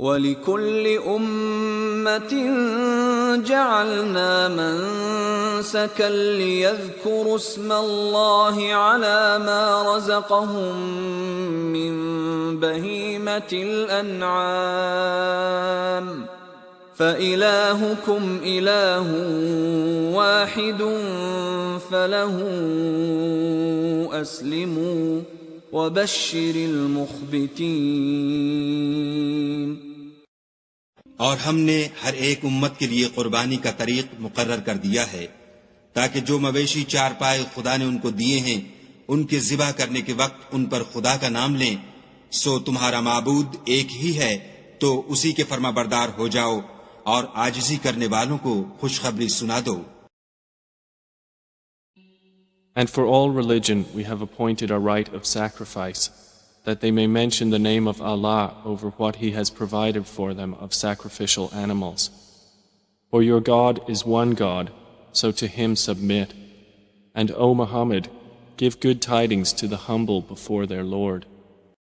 وَلِكُلِّ أُمَّةٍ جَعَلْنَا مَنسَكًا لِيَذْكُرُوا اسْمَ اللَّهِ عَلَى مَا رَزَقَهُم مِّن بَهِيمَةِ الْأَنْعَامِ فَإِلَٰهُكُمْ إِلَٰهٌ وَاحِدٌ فَلَهُ أَسْلِمُوا وَبَشِّرِ الْمُخْبِتِينَ۔ اور ہم نے ہر ایک امت کے لیے قربانی کا طریق مقرر کر دیا ہے تاکہ جو مویشی چارپائے خدا نے ان کو دیے ہیں ان کے ذبح کرنے کے وقت ان پر خدا کا نام لیں۔ سو تمہارا معبود ایک ہی ہے تو اسی کے فرمانبردار ہو جاؤ اور عاجزی کرنے والوں کو خوشخبری سنا دو۔ And for all religion we have appointed a rite of sacrifice, that they may mention the name of Allah over what He has provided for them of sacrificial animals. For your God is one God, so to Him submit. And O Muhammad, give good tidings to the humble before their Lord.